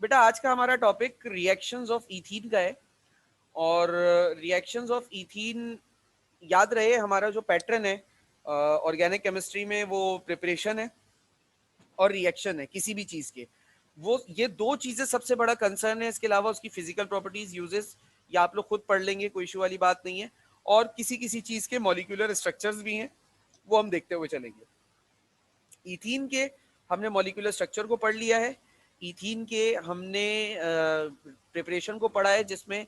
बेटा आज का हमारा टॉपिक रिएक्शंस ऑफ ईथीन का है। और रिएक्शंस ऑफ ईथीन याद रहे हमारा जो पैटर्न है ऑर्गेनिक केमिस्ट्री में, वो प्रिपरेशन है और रिएक्शन है किसी भी चीज के। वो ये दो चीजें सबसे बड़ा कंसर्न है। इसके अलावा उसकी फिजिकल प्रॉपर्टीज, यूजेस, ये आप लोग खुद पढ़ लेंगे, कोई इशू वाली बात नहीं है। और किसी किसी चीज के मॉलिक्यूलर स्ट्रक्चर्स भी हैं, वो हम देखते हुए चलेंगे। ईथीन के हमने मॉलिक्यूलर स्ट्रक्चर को पढ़ लिया है। ईथीन के हमने प्रिपरेशन को पढ़ा है, जिसमें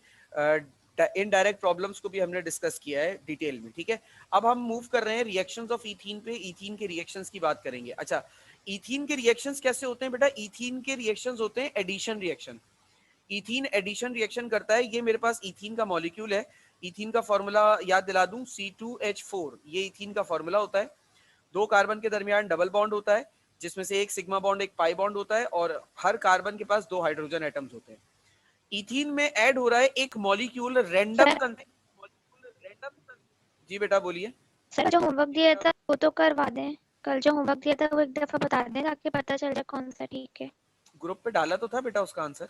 इनडायरेक्ट प्रॉब्लम्स को भी हमने डिस्कस किया है डिटेल में। ठीक है, अब हम मूव कर रहे हैं रिएक्शंस ऑफ ईथीन पे। ईथीन के रिएक्शंस की बात करेंगे। अच्छा, ईथीन के रिएक्शंस कैसे होते हैं बेटा? ईथीन के रिएक्शंस होते हैं addition reaction. Ethene addition reaction करता है। ये मेरे पास ईथीन का मॉलिक्यूल है। ईथीन का फॉर्मूला याद दिला दूं, C2H4, ये ईथीन का फॉर्मूला होता है। दो कार्बन के दरमियान डबल बॉन्ड होता है, जिसमें से एक सिग्मा बॉन्ड एक पाई बॉन्ड होता है, और हर कार्बन के पास दो हाइड्रोजन एटम्स होते हैं। ईथीन में ऐड हो रहा है एक मॉलिक्यूल रैंडम। जी बेटा बोलिए। सर जो होमवर्क दिया था वो तो करवा दें। कल जो होमवर्क दिया था वो एक दफा बता दें ताकि पता चल जाए कौन सा ठीक है। ग्रुप पे डाला तो था बेटा उसका आंसर।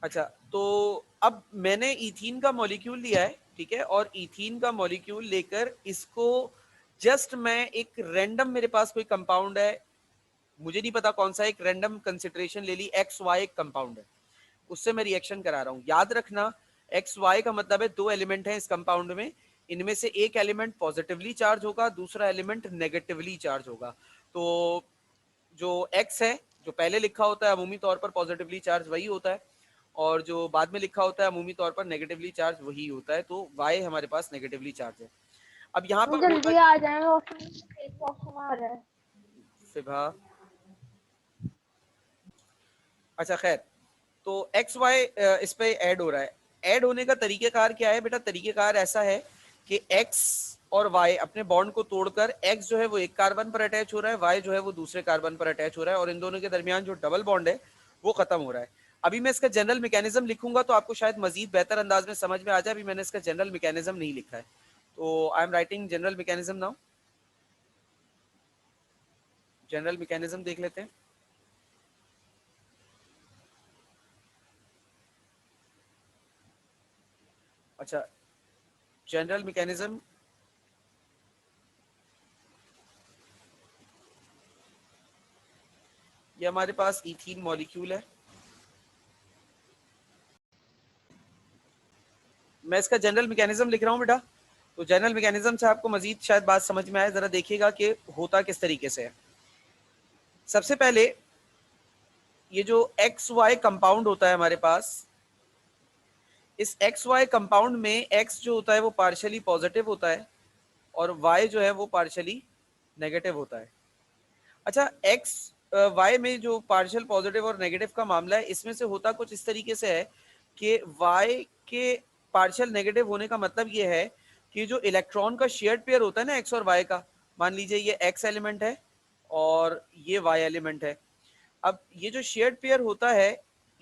अच्छा, तो अब मैंने ईथीन का मॉलिक्यूल लिया है, ठीक है, और ईथीन का मॉलिक्यूल लेकर इसको जस्ट मैं एक रैंडम, मेरे पास कोई कंपाउंड है, मुझे नहीं पता कौन सा, एक रैंडम कंसिडरेशन ले ली, XY एक कंपाउंड है, उससे मैं रिएक्शन करा रहा हूँ। याद रखना, XY का मतलब है दो एलिमेंट हैं इस कंपाउंड में। इनमें से एक एलिमेंट पॉजिटिवली चार्ज होगा, दूसरा एलिमेंट नेगेटिवली चार्ज होगा। तो जो X है, जो पहले लिखा होता है अमूमी तौर पर पॉजिटिवली चार्ज, वही होता है, और जो बाद में लिखा होता है अमूमी तौर पर नेगेटिवली चार्ज, वही होता है। तो Y हमारे पास नेगेटिवली चार्ज है। अब यहाँ पर जल्दी आ जाए, एक वॉशरूम आ रहा है। फिभा, अच्छा खैर, तो XY इस पे ऐड हो रहा है। ऐड होने का तरीकेकार क्या है बेटा? तरीकेकार ऐसा है कि X और Y अपने बॉन्ड को तोड़कर, X जो है वो एक कार्बन पर अटैच हो रहा है, Y जो है वो दूसरे कार्बन पर अटैच हो रहा है, और इन दोनों के दरमियान जो डबल बॉन्ड है वो खत्म हो रहा है। अभी मैं इसका जनरल मैकेनिज्म लिखूंगा तो आपको शायद मजीद बेहतर अंदाज में समझ में आ जाए। अभी मैंने इसका जनरल मैकेनिज्म नहीं लिखा है, तो I am writing general mechanism now. General mechanism देख लेते हैं। अच्छा, जनरल मैकेनिज्म, ये हमारे पास ईथीन मॉलिक्यूल है। मैं इसका जनरल मैकेनिज्म लिख रहा हूँ बेटा, तो जनरल मैकेनिज्म से आपको मजीद शायद बात समझ में आए। जरा देखिएगा कि होता किस तरीके से है। सबसे पहले ये जो XY कंपाउंड होता है हमारे पास, इस XY कंपाउंड में X जो होता है वो पार्शियली पॉजिटिव होता है, और Y जो है वो पार्शियली नेगेटिव होता है। अच्छा, X Y में जो पार्शियल पॉजिटिव और नेगेटिव का मामला है, इसमें से होता कुछ इस तरीके से है कि Y के पार्शियल नेगेटिव होने का मतलब ये है कि जो इलेक्ट्रॉन का शेयर्ड पेयर होता है ना X और Y का, मान लीजिए ये X एलिमेंट है और ये Y एलिमेंट है। अब ये जो शेयर्ड पेयर होता है,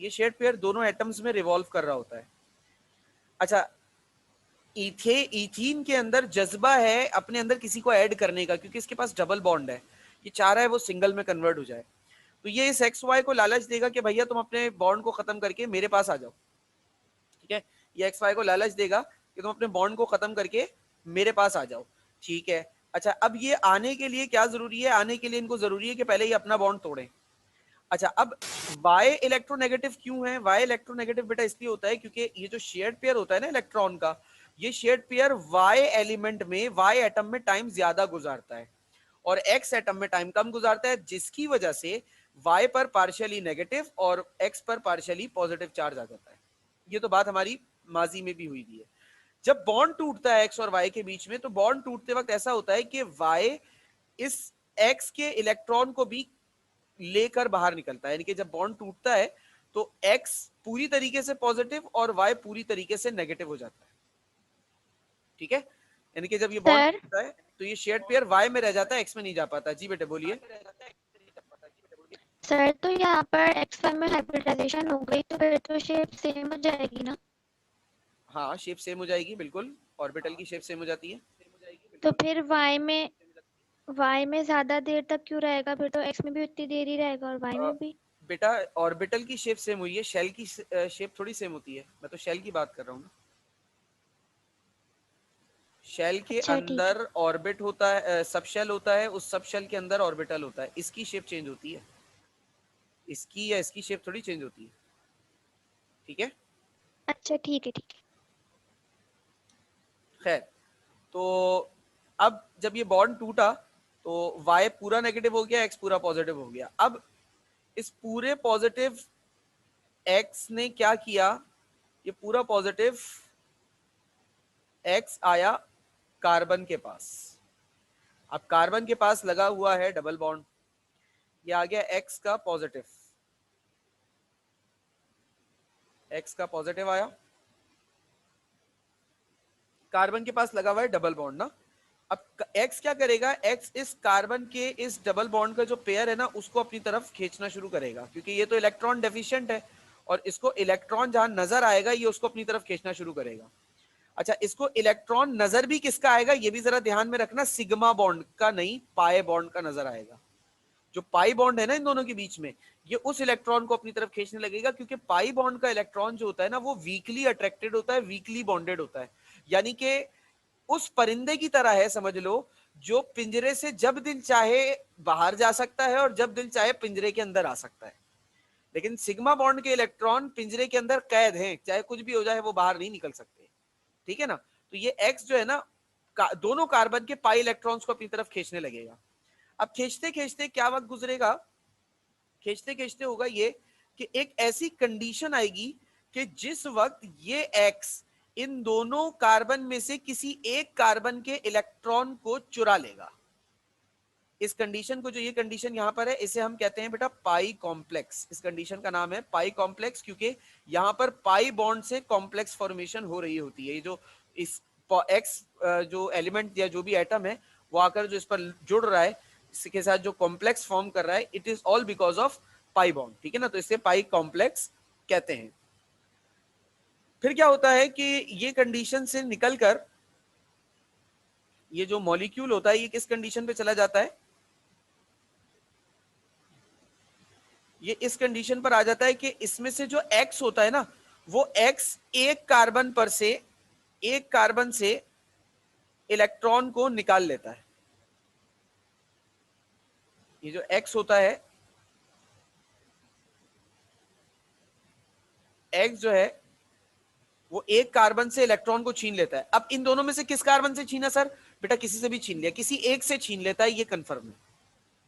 ये शेयर्ड पेयर दोनों एटम्स में रिवॉल्व कर रहा होता है। अच्छा, ईथीन के अंदर जज्बा है अपने अंदर किसी को ऐड करने का, क्योंकि इसके पास डबल बॉन्ड है, ये चाह रहा है वो सिंगल में कन्वर्ट हो जाए। तो ये इस XY को लालच देगा कि भैया तुम अपने बॉन्ड को खत्म करके मेरे पास आ जाओ। ठीक है, ये XY को लालच देगा कि तुम अपने बॉन्ड को खत्म करके मेरे पास आ जाओ। ठीक है, अच्छा, अब ये आने के लिए क्या जरूरी है? आने के लिए इनको जरूरी है कि पहले ये अपना बॉन्ड तोड़ें। अच्छा, अब Y इलेक्ट्रोनेगेटिव क्यों है? Y इलेक्ट्रोनेगेटिव बेटा इसलिए होता है क्योंकि ये जो शेयर्ड पेयर होता है ना इलेक्ट्रॉन का, ये शेयर्ड पेयर Y एलिमेंट में, Y एटम में टाइम ज्यादा गुजारता है और X एटम में टाइम कम गुजारता है, जिसकी वजह से Y पर पार्शियली नेगेटिव और X पर पार्शियली पॉजिटिव चार्ज आ जाता है। ये तो बात हमारी माजी में भी हुई थी। जब बॉन्ड टूटता है X और Y के बीच में, तो बॉन्ड टूटते वक्त ऐसा होता है कि Y इस X के इलेक्ट्रॉन को भी लेकर बाहर निकलता है। यानी कि जब बॉन्ड टूटता है तो X पूरी तरीके से पॉजिटिव और Y पूरी तरीके से नेगेटिव हो जाता है। ठीक है, यानी कि जब ये बॉन्ड सर टूटता है तो ये शेयर्ड पेयर Y में रह जाता है, X में नहीं जा पाता। जी बेटे बोलिए। सर तो यहाँ पर XY में हाइब्रिडाइजेशन हो गई तो फिर तो शेप सेम हो जाएगी ना। हाँ, शेप सेम हो जाएगी, बिल्कुल, ऑर्बिटल की शेप सेम हो जाती है। तो फिर Y में वाई में ज्यादा देर तक क्यों रहेगा? फिर तो एक्स में भी उतनी देर ही रहेगा और वाई अ, में भी। बेटा ऑर्बिटल की शेप सेम हुई है, शेल की शेप थोड़ी सेम होती है, मैं तो शेल की बात कर रहा हूँ ना। शेल के अच्छा ठीक है। अंदर ऑर्बिट होता है, सब शेल होता है, उस सब शेल के अंदर ऑर्बिटल होता है, इसकी शेप चेंज होती है, इसकी या इसकी शेप थोड़ी चेंज होती है, ठीक है। अच्छा ठीक है ठीक है। खैर, तो अब जब ये बॉन्ड टूटा तो y पूरा नेगेटिव हो गया, x पूरा पॉजिटिव हो गया। अब इस पूरे पॉजिटिव x ने क्या किया, ये पूरा पॉजिटिव x आया कार्बन के पास। अब कार्बन के पास लगा हुआ है डबल बॉन्ड, ये आ गया x का पॉजिटिव, x का पॉजिटिव आया, कार्बन के पास लगा हुआ है डबल बॉन्ड ना। अब x क्या करेगा, x इस कार्बन के इस डबल बॉन्ड का जो पेयर है ना उसको अपनी तरफ खींचना शुरू करेगा, क्योंकि ये तो इलेक्ट्रॉन डेफिशिएंट है और इसको इलेक्ट्रॉन जहां नजर आएगा ये उसको अपनी तरफ खींचना शुरू करेगा। अच्छा, इसको इलेक्ट्रॉन नजर भी किसका आएगा ये भी जरा ध्यान में रखना, सिग्मा बॉन्ड का नहीं, पाई बॉन्ड का नजर आएगा। जो पाई बॉन्ड है ना इन दोनों के बीच में, ये उस इलेक्ट्रॉन को अपनी तरफ खींचने लगेगा, क्योंकि पाई बॉन्ड का इलेक्ट्रॉन जो होता है ना वो वीकली अट्रैक्टेड होता है, वीकली बॉन्डेड होता है। यानी कि उस परिंदे की तरह है समझ लो, जो पिंजरे से जब दिल चाहे बाहर जा सकता है और जब दिल चाहे पिंजरे के अंदर आ सकता है। लेकिन सिग्मा बॉन्ड के इलेक्ट्रॉन पिंजरे के अंदर कैद हैं, चाहे कुछ भी हो जाए वो बाहर नहीं निकल सकते, ठीक है ना। तो ये एक्स जो है ना, दोनों कार्बन के पाई इलेक्ट्रॉन्स को अपनी तरफ खींचने लगेगा। अब खींचते खींचते क्या वक्त गुजरेगा, खींचते खींचते होगा ये कि एक ऐसी कंडीशन आएगी कि जिस वक्त ये एक्स इन दोनों कार्बन में से किसी एक कार्बन के इलेक्ट्रॉन को चुरा लेगा। इस कंडीशन को, जो ये कंडीशन यहां पर है, इसे हम कहते हैं बेटा पाई कॉम्प्लेक्स। इस कंडीशन का नाम है पाई कॉम्प्लेक्स, क्योंकि यहां पर पाई बॉन्ड से कॉम्प्लेक्स फॉर्मेशन हो रही होती है। ये जो इस एक्स जो एलिमेंट या जो भी एटम है वो आकर जो इस पर जुड़ रहा है, इसके साथ जो कॉम्प्लेक्स फॉर्म कर रहा है, it is all because of pi bond, ठीक है ना। तो इसे पाई कॉम्प्लेक्स कहते हैं। फिर क्या होता है कि ये कंडीशन से निकलकर ये जो मॉलिक्यूल होता है ये किस कंडीशन पे चला जाता है, ये इस कंडीशन पर आ जाता है कि इसमें से जो X होता है ना, वो X एक कार्बन से इलेक्ट्रॉन को निकाल लेता है। ये जो X होता है, X जो है वो एक कार्बन से इलेक्ट्रॉन को छीन लेता है। अब इन दोनों में से किस कार्बन से छीना सर, बेटा किसी से भी छीन लिया, किसी एक से छीन लेता है, ये कंफर्म है,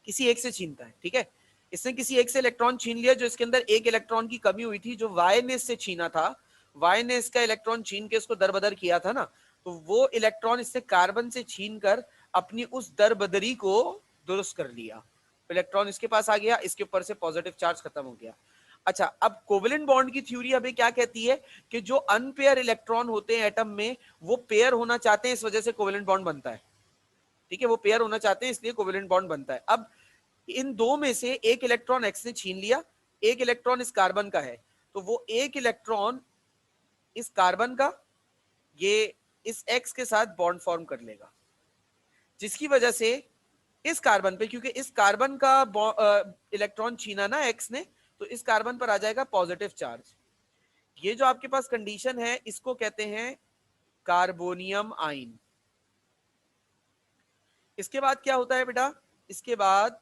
किसी एक से छीनता है, ठीक है। इसने किसी एक से इलेक्ट्रॉन छीन लिया, जो इसके अंदर एक इलेक्ट्रॉन की कमी हुई थी, जो वाई ने इससे छीना था, वाई ने इसका इलेक्ट्रॉन छीन के इसको दरबदर किया था ना, तो वो इलेक्ट्रॉन इससे कार्बन से छीन कर अपनी उस दरबदरी को दुरुस्त कर लिया। इलेक्ट्रॉन इसके पास आ गया, इसके ऊपर से पॉजिटिव चार्ज खत्म हो गया। अच्छा, अब कोवेलेंट बॉन्ड की थ्योरी हमें क्या कहती है कि जो अनपेयर इलेक्ट्रॉन होते हैं एटम में, वो पेयर होना चाहते हैं, इस वजह से कोवेलेंट बॉन्ड बनता है, ठीक है। वो पेयर होना चाहते हैं इसलिए कोवेलेंट बॉन्ड बनता है। अब इन दो में से एक इलेक्ट्रॉन एक्स ने छीन लिया, एक इलेक्ट्रॉन इस कार्बन का है, तो वो एक इलेक्ट्रॉन इस कार्बन का ये इस एक्स के साथ बॉन्ड फॉर्म कर लेगा, जिसकी वजह से इस कार्बन पे, क्योंकि इस कार्बन का इलेक्ट्रॉन छीना ना एक्स ने, तो इस कार्बन पर आ जाएगा पॉजिटिव चार्ज। ये जो आपके पास कंडीशन है इसको कहते हैं कार्बोनियम आइन। इसके बाद क्या होता है बेटा, इसके बाद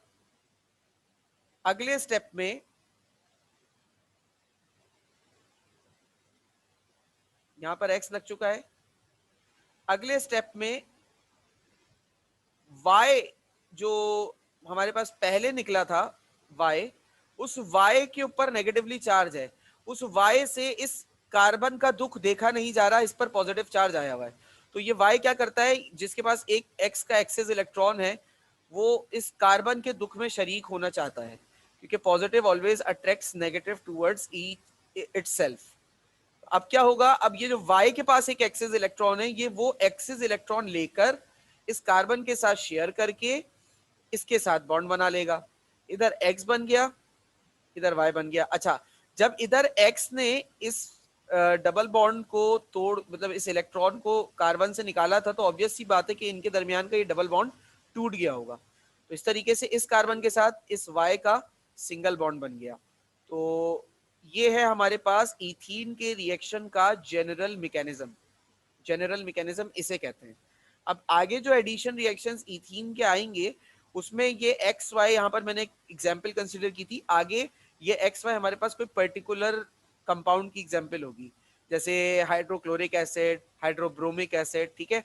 अगले स्टेप में, यहां पर एक्स लग चुका है, अगले स्टेप में y जो हमारे पास पहले निकला था y, उस y के ऊपर नेगेटिवली चार्ज है, उस y से इस कार्बन का दुख देखा नहीं जा रहा, इस पर पॉजिटिव चार्ज आया हुआ है। तो ये y क्या करता है, जिसके पास एक x का एक्सेस इलेक्ट्रॉन है, वो इस कार्बन के दुख में शरीक होना चाहता है, क्योंकि positive always attracts negative towards itself. अब क्या होगा, अब ये जो y के पास एक एक्सेस इलेक्ट्रॉन है, ये वो एक्सेस इलेक्ट्रॉन लेकर इस कार्बन के साथ शेयर करके इसके साथ बॉन्ड बना लेगा। इधर x बन गया, इधर y बन गया। अच्छा, जब इधर x ने इस डबल बॉन्ड को तोड़, मतलब इस इलेक्ट्रॉन को कार्बन से निकाला था, तो ऑब्वियस सी बात है कि इनके दरमियान का ये डबल बॉन्ड टूट गया होगा। तो इस तरीके से इस कार्बन के साथ इस Y का सिंगल बॉन्ड बन गया। तो ये है हमारे पास इथीन के रिएक्शन का जनरल मैकेनिज्म। जनरल मैकेनिज्म इसे कहते हैं। अब आगे जो एडिशन रिएक्शंस इथीन के आएंगे उसमें ये एक्स वाई, यहाँ पर मैंने एक एग्जाम्पल कंसिडर की थी, आगे ये एक्स वाई हमारे पास कोई पर्टिकुलर कंपाउंड की एग्जाम्पल होगी, जैसे हाइड्रोक्लोरिक एसिड, हाइड्रोब्रोमिक एसिड, ठीक है,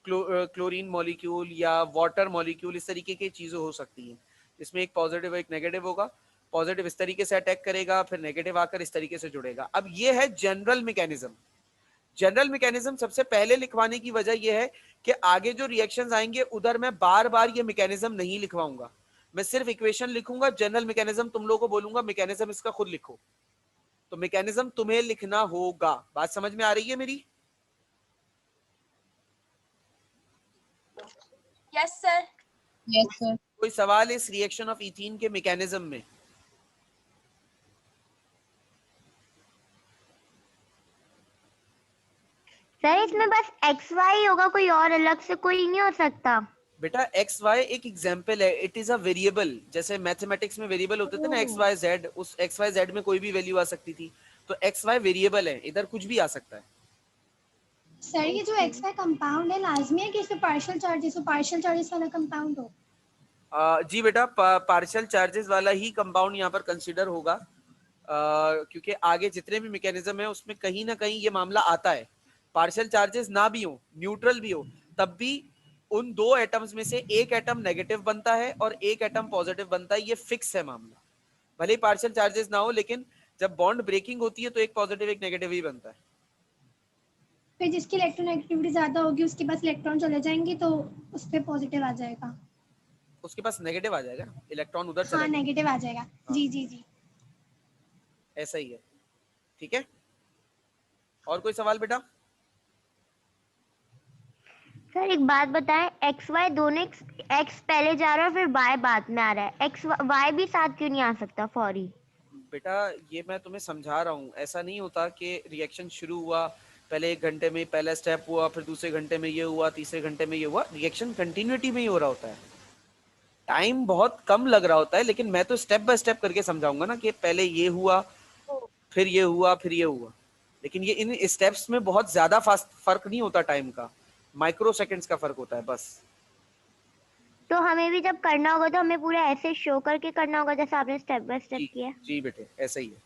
क्लोरीन मॉलिक्यूल या वाटर मॉलिक्यूल, इस तरीके की चीजें हो सकती हैं। इसमें एक पॉजिटिव एक नेगेटिव होगा, पॉजिटिव इस तरीके से अटैक करेगा, फिर नेगेटिव आकर इस तरीके से जुड़ेगा। अब ये है जनरल मैकेनिज्म। जनरल मैकेनिज्म सबसे पहले लिखवाने की वजह यह है कि आगे जो रिएक्शंस आएंगे उधर मैं बार बार ये मैकेनिज्म नहीं लिखवाऊंगा, मैं सिर्फ इक्वेशन लिखूंगा, जनरल मैकेनिज्म तुम लोगों को बोलूंगा मैकेनिज्म इसका खुद लिखो। तो मैकेनिज्म तुम्हें लिखना होगा। बात समझ में आ रही है मेरी? Yes sir. Yes sir. कोई सवाल इस रिएक्शन ऑफ इथीन के मैकेनिज्म में? सर इसमें बस एक्स वाई होगा, कोई और अलग से कोई नहीं हो सकता? बेटा एक्स वाई एक एग्जाम्पल है, इट इज अ वेरिएबल। जैसे मैथमेटिक्स में वेरिएबल होते थे ना एक्स वाई जेड, उस एक्स वाई जेड में कोई भी वैल्यू आ सकती थी। तो एक्स वाई वेरिएबल है, इधर कुछ भी आ सकता है। सर ये जो एक्स वाई कंपाउंड है लाजमी है कि इसमें पार्शियल चार्जेस वाला कंपाउंड हो? जी बेटा, पार्शियल चार्जेस वाला ही कंपाउंड यहाँ पर कंसीडर होगा, क्योंकि आगे जितने भी मैकेनिज्म है उसमें कहीं ना कहीं ये मामला आता है। पार्शियल चार्जेस ना भी हो, न्यूट्रल भी हो, तब भी उन दो एटम्स में से एक एटम नेगेटिव बनता है और एक एटम पॉजिटिव बनता है, ये फिक्स है मामला। भले ही पार्शियल चार्जेस ना हो, लेकिन जब बॉन्ड ब्रेकिंग होती है तो एक पॉजिटिव एक नेगेटिव ही बनता है। फिर जिसकी इलेक्ट्रोनेगेटिविटी ज्यादा होगी उसके पास इलेक्ट्रॉन चले जाएंगे तो उस पे पॉजिटिव आ जाएगा। उसके पास नेगेटिव आ जाएगा, इलेक्ट्रॉन उधर चला हाँ जाएगा। नेगेटिव आ जाएगा। जी जी जी ऐसा ही है, ठीक है। और कोई सवाल बेटा? सर एक बात बताएं, एक्स वाई दोनों, एक्स पहले जा रहा है फिर वाई बाद में आ रहा है, एक्स वाई भी साथ क्यों नहीं आ सकता फौरी? बेटा ये मैं तुम्हें समझा रहा हूँ, ऐसा नहीं होता कि रिएक्शन शुरू हुआ, पहले 1 घंटे में पहला स्टेप हुआ, फिर दूसरे घंटे में ये हुआ, तीसरे घंटे में ये हुआ। रिएक्शन कंटिन्यूटी में ही हो रहा होता है, टाइम बहुत कम लग रहा होता है, लेकिन मैं तो स्टेप बाय स्टेप करके समझाऊंगा ना कि पहले ये हुआ, फिर ये हुआ, फिर ये हुआ। लेकिन ये इन स्टेप्स में बहुत ज्यादा फास्ट फर्क नहीं होता, टाइम का माइक्रो सेकेंड्स का फर्क होता है बस। तो हमें भी जब करना होगा तो हमें पूरा ऐसे शो करके करना होगा जैसे आपने स्टेप बाय स्टेप किया? जी बेटे ऐसा ही है।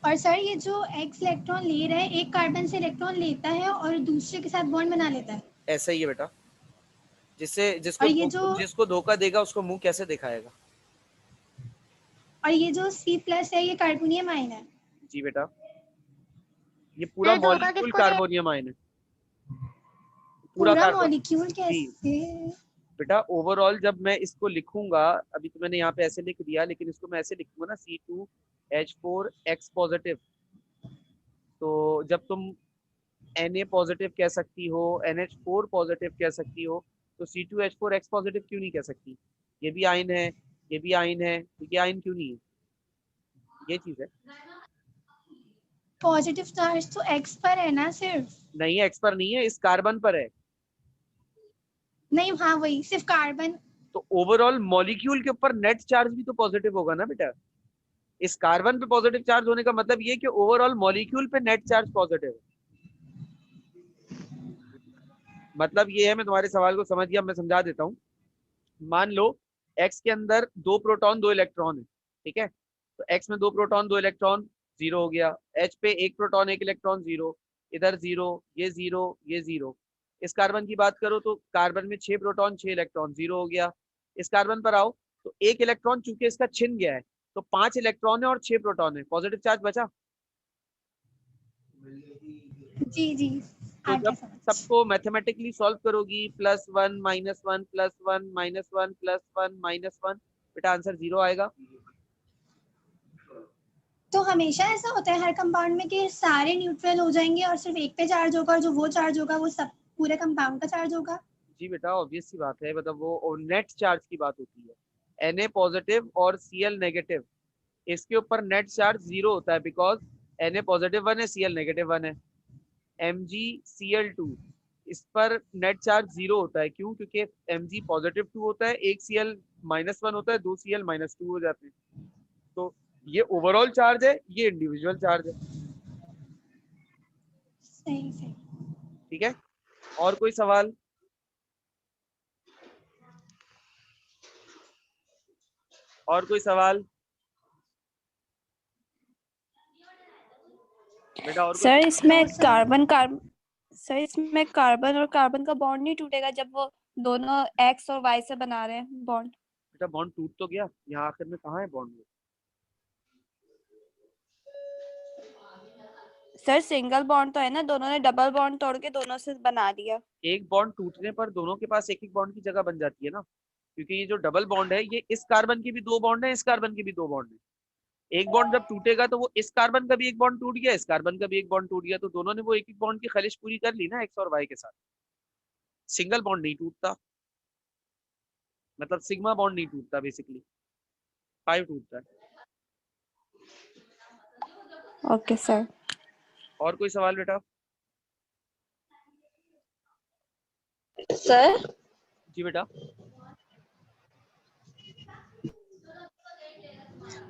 और सर ये जो एक्स इलेक्ट्रॉन ले रहा है एक कार्बन से इलेक्ट्रॉन लेता है और दूसरे के साथ बॉन्ड बना लेता है? ऐसा ही है बेटा, और ये जिसको धोखा देगा उसको मुंह कैसे दिखाएगा। और ये जो C+ है ये कार्बोनियम आयन है? जी बेटा, ये पूरा तो धोखा मॉलिक्यूल किसको दे? कार्बोनियम आयन है, पूरा कार्बन। मॉलिक्यूल कैसे? बेटा ओवरऑल जब मैं इसको लिखूंगा, अभी तो मैंने यहाँ पे ऐसे लिख दिया, लेकिन इसको मैं ऐसे लिखूंगा ना, C2H4X पॉजिटिव। तो जब तुम Na पॉजिटिव कह सकती हो, NH4 पॉजिटिव कह सकती हो, तो C2H4X पॉजिटिव क्यों नहीं कह सकती? ये भी आयन है, ये भी आयन है, तो ये आयन क्यों नहीं है? ये चीज है। पॉजिटिव चार्ज तो एक्स पर है ना सिर्फ? नहीं है, एक्स पर नहीं है, इस कार्बन पर है। नहीं हाँ वही सिर्फ कार्बन। तो ओवरऑल मॉलिक्यूल के ऊपर नेट चार्ज भी तो पॉजिटिव होगा ना बेटा। इस कार्बन पे पॉजिटिव चार्ज होने का मतलब ये कि ओवरऑल मॉलिक्यूल पे नेट चार्ज पॉजिटिव है। मतलब ये है, मैं तुम्हारे सवाल को समझ गया, मैं समझा देता हूँ। मान लो एक्स के अंदर 2 प्रोटॉन 2 इलेक्ट्रॉन है, ठीक है। तो एक्स में 2 प्रोटॉन 2 इलेक्ट्रॉन, 0 हो गया। एच पे 1 प्रोटॉन 1 इलेक्ट्रॉन, 0, इधर 0, ये 0, ये 0। इस कार्बन की बात करो तो कार्बन में 6 प्रोटॉन 6 इलेक्ट्रॉन, 0 हो गया। इस कार्बन पर आओ तो 1 इलेक्ट्रॉन चूंकि इसका छिन गया है, तो 5 इलेक्ट्रॉन है और 6 प्रोटॉन है, पॉजिटिव चार्ज बचा। जी जी तो जब सबको मैथमेटिकली सॉल्व करोगी, +1 -1 +1 -1 +1 -1, बेटा आंसर 0 आएगा। तो हमेशा ऐसा होता है हर कंपाउंड में कि सारे न्यूट्रल हो जाएंगे और सिर्फ एक पे चार्ज होगा और जो वो चार्ज होगा वो सब पूरे कंपाउंड का चार्ज होगा? जी बेटा ऑब्वियस सी बात है, मतलब वो नेट चार्ज की बात होती है। Na पॉजिटिव और Cl नेगेटिव, इसके ऊपर नेट चार्ज 0 होता है, बिकॉज Na पॉजिटिव 1 है, Cl नेगेटिव 1 है। MgCl2, इस पर नेट चार्ज 0 होता है। क्यों? क्योंकि Mg +2 होता है, एक Cl -1 होता है, 2 Cl -2 हो जाते हैं। तो ये ओवरऑल चार्ज है, ये इंडिविजुअल चार्ज है। सही सही। ठीक है, और कोई सवाल? और कोई सवाल बेटा? और कोई सर इसमें No, sir. इसमें कार्बन और कार्बन का बॉन्ड नहीं टूटेगा जब वो दोनों एक्स और वाई से बना रहे हैं बॉन्ड? बेटा बॉन्ड टूट तो गया, यहाँ आखिर में कहाँ है बॉन्ड? सर सिंगल बॉन्ड तो है ना, दोनों ने डबल बॉन्ड तोड़ के दोनों से बना दिया। एक बॉन्ड टूटने पर दोनों के पास एक एक बॉन्ड की जगह बन जाती है ना, क्योंकि ये जो डबल बॉन्ड है, ये इस कार्बन के भी 2 बॉन्ड है, इस कार्बन के भी 2 बॉन्ड है। एक बॉन्ड जब टूटेगा तो वो इस कार्बन का भी एक बॉन्ड टूट गया, इस कार्बन का भी एक बॉन्ड टूट गया, तो दोनों ने वो एक एक बॉन्ड की खलिश पूरी कर ली ना, एक्स और वाई के साथ। सिंगल बॉन्ड नहीं टूटता, मतलब सिग्मा बॉन्ड नहीं टूटता, बेसिकली 5 टूटता है। Okay sir. और कोई सवाल बेटा? सर जी बेटा।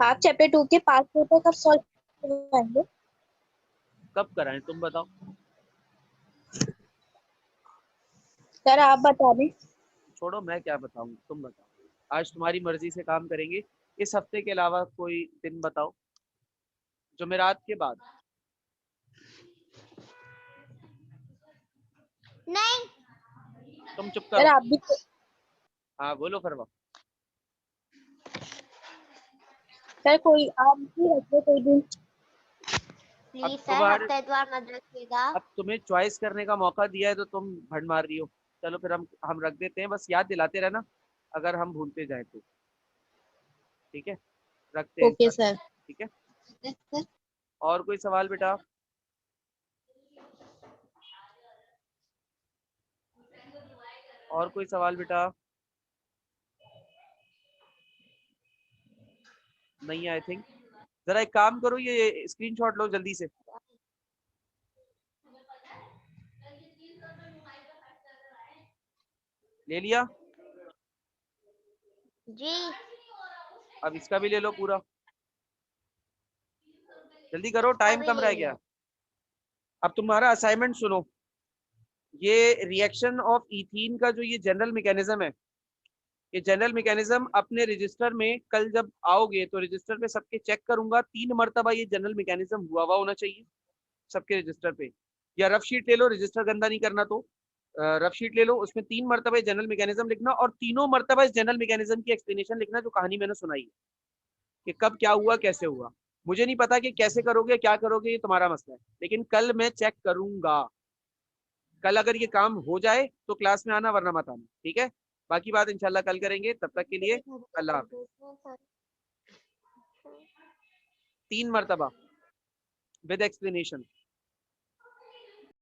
आप चैप्टर 2 के 5 पेपर कब सॉल्व करेंगे? कब कराएं तुम बताओ? सर आप बता दें। छोड़ो, मैं क्या बताऊं, तुम बताओ। आज तुम्हारी मर्जी से काम करेंगे। इस हफ्ते के अलावा कोई दिन बताओ, जुमेरात के बाद। नहीं, तुम चुप सर करो। आप भी हाँ बोलो फरवा। सर कोई आप भी रखो कोई दिन। प्लीज सर तुम्हारे- हफ्ते इतवार मत रखिएगा। अब तुम्हें चॉइस करने का मौका दिया है तो तुम भंड मार रही हो। चलो फिर हम रख देते हैं, बस याद दिलाते रहना अगर हम भूलते जाए तो। ठीक है, रखते हैं इस ओके बार। सर। ठीक है, और कोई सवाल बेटा? और कोई सवाल बेटा? नहीं, आई थिंक। जरा एक काम करो, ये स्क्रीनशॉट लो जल्दी से। ले लिया? जी अब इसका भी ले लो पूरा, जल्दी करो, टाइम अभी कम ले रह लिया। गया। अब तुम्हारा असाइनमेंट सुनो। ये रिएक्शन ऑफ इथीन का जो ये जनरल मैकेनिज्म है, ये जनरल मैकेनिज्म अपने रजिस्टर में कल जब आओगे तो रजिस्टर पे सबके चेक करूंगा, 3 मरतबा ये जनरल मैकेनिज्म हुआ होना चाहिए सबके रजिस्टर पे। या रफ शीट ले लो, रजिस्टर गंदा नहीं करना तो रफ शीट ले लो, उसमें 3 मरतबा जनरल मैकेनिज्म लिखना, और तीनों मरतबा इस जनरल मैकेनिज्म की एक्सप्लेनेशन लिखना जो कहानी मैंने सुनाई है, कि कब क्या हुआ, कैसे हुआ। मुझे नहीं पता कि कैसे करोगे, क्या करोगे, ये तुम्हारा मसला है, लेकिन कल मैं चेक करूंगा। कल अगर ये काम हो जाए तो क्लास में आना, वरना मत आना। ठीक है, बाकी बात इंशाल्लाह कल करेंगे। तब तक के लिए अल्लाह हाफिज। 3 मरतबा विद एक्सप्लेनेशन।